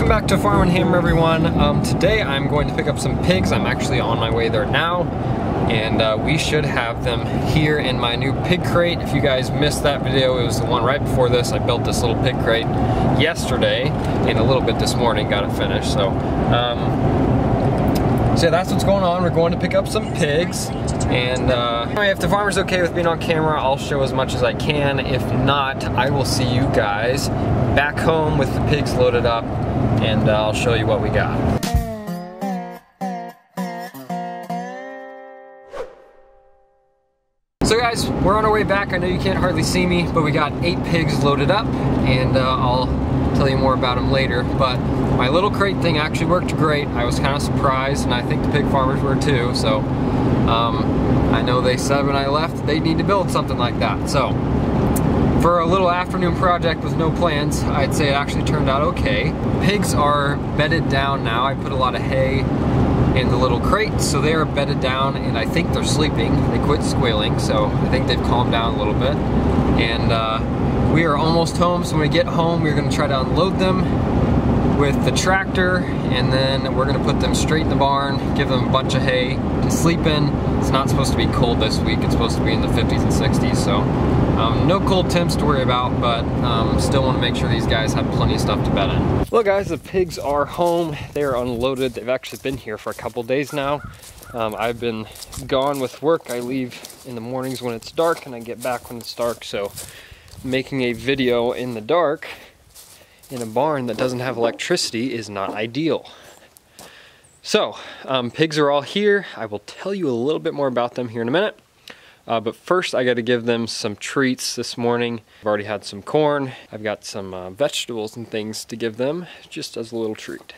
Welcome back to Farm and Hammer, everyone. Today I'm going to pick up some pigs. I'm actually on my way there now, and we should have them here in my new pig crate. If you guys missed that video, it was the one right before this. I built this little pig crate yesterday and a little bit this morning, got it finished. So yeah, that's what's going on. We're going to pick up some pigs, and if the farmer's okay with being on camera, I'll show as much as I can. If not, I will see you guys back home with the pigs loaded up, and I'll show you what we got. So guys, we're on our way back. I know you can't hardly see me, but we got 8 pigs loaded up, and I'll tell you more about them later. But my little crate thing actually worked great. I was kind of surprised, and I think the pig farmers were too. So I know they said when I left they need to build something like that. So for a little afternoon project with no plans, I'd say it actually turned out okay. Pigs are bedded down now. I put a lot of hay in the little crate, so they are bedded down, and I think they're sleeping. They quit squealing, so I think they've calmed down a little bit. And we are almost home, so when we get home, we're gonna try to unload them with the tractor, and then we're gonna put them straight in the barn, give them a bunch of hay to sleep in. It's not supposed to be cold this week. It's supposed to be in the 50s and 60s, so no cold temps to worry about, but still want to make sure these guys have plenty of stuff to bed in. Well guys, the pigs are home. They are unloaded. They've actually been here for a couple days now. I've been gone with work. I leave in the mornings when it's dark, and I get back when it's dark, so making a video in the dark in a barn that doesn't have electricity is not ideal. So, pigs are all here. I will tell you a little bit more about them here in a minute. But first I got to give them some treats this morning. I've already had some corn. I've got some vegetables and things to give them just as a little treat.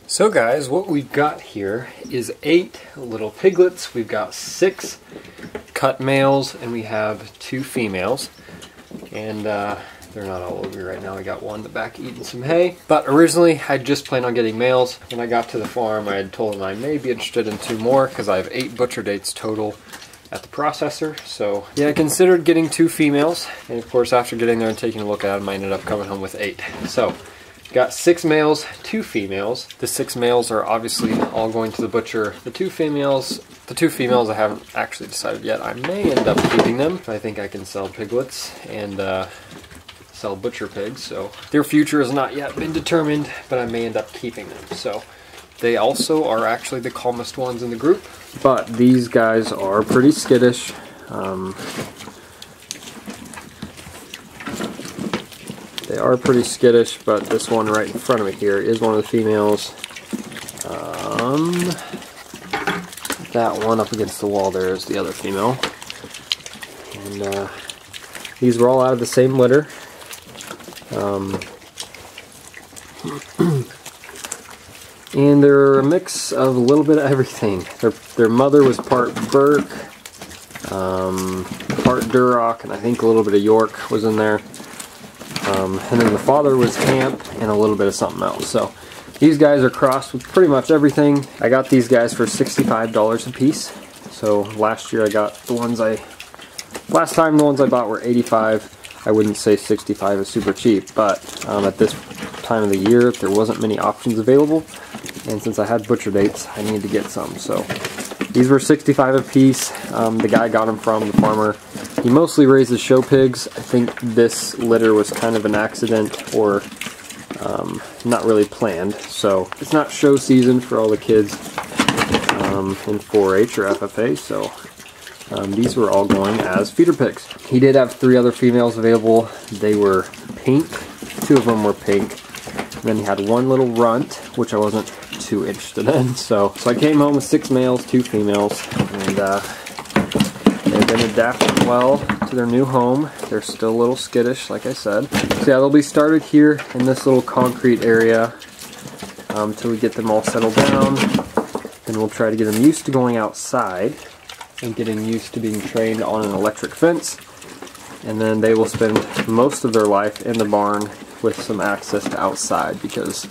So guys, what we've got here is 8 little piglets. We've got 6 cut males, and we have 2 females. And they're not all over right now. We got one in the back eating some hay. But originally, I just planned on getting males. When I got to the farm, I had told them I may be interested in 2 more, because I have 8 butcher dates total at the processor. So yeah, I considered getting 2 females. And of course, after getting there and taking a look at them, I ended up coming home with 8. So got 6 males, 2 females. The 6 males are obviously all going to the butcher. The two females I haven't actually decided yet. I may end up keeping them. I think I can sell piglets and sell butcher pigs, so their future has not yet been determined, but I may end up keeping them. So they also are actually the calmest ones in the group, but these guys are pretty skittish. They are pretty skittish, but this one right in front of me here is one of the females. That one up against the wall there is the other female. And these were all out of the same litter. And they're a mix of a little bit of everything. Their mother was part Burke, part Duroc, and I think a little bit of York was in there. And then the father was Camp and a little bit of something else. So these guys are crossed with pretty much everything. I got these guys for $65 a piece. So last time the ones I bought were $85. I wouldn't say $65 is super cheap, but at this time of the year there wasn't many options available, and since I had butcher dates I needed to get some. So these were $65 a piece. The guy got them from the farmer He mostly raises show pigs. I think this litter was kind of an accident, or not really planned. So it's not show season for all the kids in 4-H or FFA, so these were all going as feeder pigs. He did have 3 other females available. They were pink. 2 of them were pink. And then he had 1 little runt, which I wasn't too interested in. So I came home with 6 males, 2 females, and they've been adapting well to their new home. They're still a little skittish, like I said. So yeah, they'll be started here in this little concrete area until we get them all settled down. Then we'll try to get them used to going outside and getting used to being trained on an electric fence. And then they will spend most of their life in the barn with some access to outside, because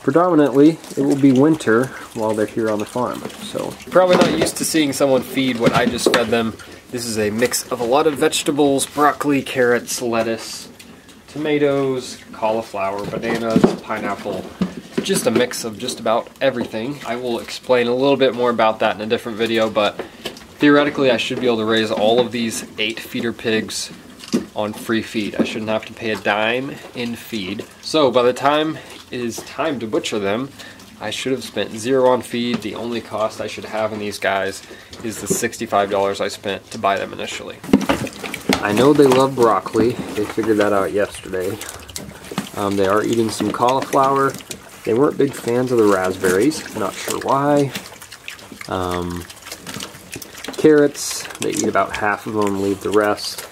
predominantly it will be winter while they're here on the farm. So probably not used to seeing someone feed what I just fed them. This is a mix of a lot of vegetables: broccoli, carrots, lettuce, tomatoes, cauliflower, bananas, pineapple. Just a mix of just about everything. I will explain a little bit more about that in a different video, but theoretically I should be able to raise all of these 8 feeder pigs on free feed. I shouldn't have to pay a dime in feed. So by the time it is time to butcher them, I should have spent 0 on feed. The only cost I should have in these guys is the $65 I spent to buy them initially. I know they love broccoli. They figured that out yesterday. They are eating some cauliflower. They weren't big fans of the raspberries. Not sure why. Carrots, they eat about half of them, leave the rest.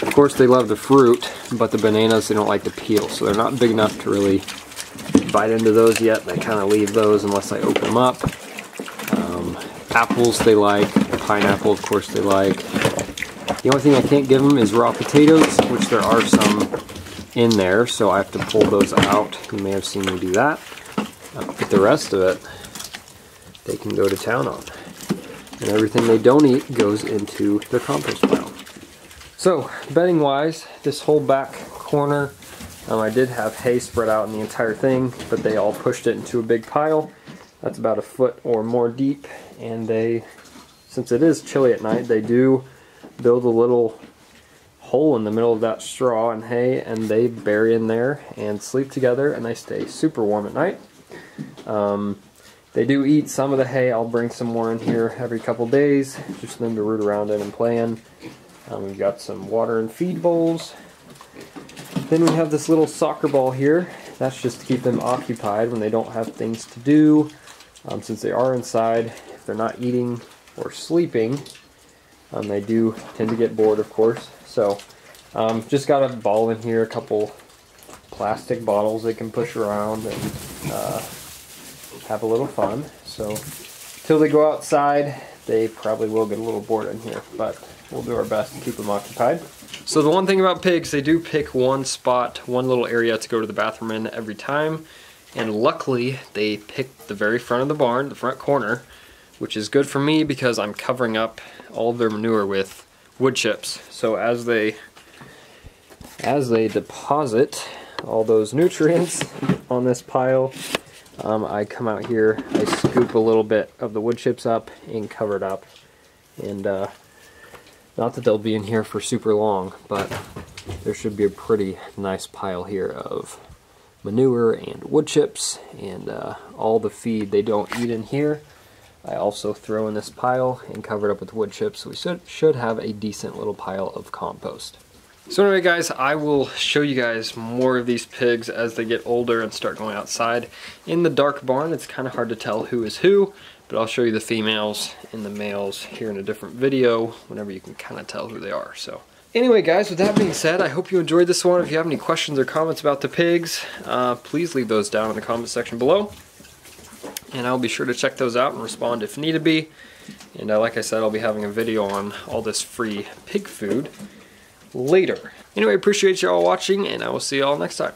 Of course they love the fruit, but the bananas they don't like to peel, so they're not big enough to really bite into those yet. They kind of leave those unless I open them up. Apples they like, pineapple of course they like. The only thing I can't give them is raw potatoes, which there are some in there, so I have to pull those out. You may have seen me do that. But the rest of it, they can go to town on. And everything they don't eat goes into their compost pile. So, bedding wise, this whole back corner, I did have hay spread out in the entire thing, but they all pushed it into a big pile. That's about 1 foot or more deep, and they, since it is chilly at night, they do build a little hole in the middle of that straw and hay, and they bury in there and sleep together, and they stay super warm at night. They do eat some of the hay. I'll bring some more in here every couple days, just for them to root around in and play in. We've got some water and feed bowls. Then we have this little soccer ball here. That's just to keep them occupied when they don't have things to do. Since they are inside, if they're not eating or sleeping, they do tend to get bored, of course. So just got a ball in here, a couple plastic bottles they can push around and have a little fun. So till they go outside, they probably will get a little bored in here, but we'll do our best to keep them occupied. So the one thing about pigs, they do pick one spot, one little area to go to the bathroom in every time. And luckily, they picked the very front of the barn, the front corner, which is good for me because I'm covering up all of their manure with wood chips. So as they deposit all those nutrients on this pile, I come out here, I scoop a little bit of the wood chips up and cover it up. And not that they'll be in here for super long, but there should be a pretty nice pile here of manure and wood chips, and all the feed they don't eat in here I also throw in this pile and cover it up with wood chips. So we should have a decent little pile of compost. So anyway guys, I will show you guys more of these pigs as they get older and start going outside. In the dark barn, it's kind of hard to tell who is who, but I'll show you the females and the males here in a different video whenever you can kind of tell who they are. So anyway guys, with that being said, I hope you enjoyed this one. If you have any questions or comments about the pigs, please leave those down in the comment section below. And I'll be sure to check those out and respond if need be. And like I said, I'll be having a video on all this free pig food later. Anyway, appreciate you all watching, and I will see you all next time.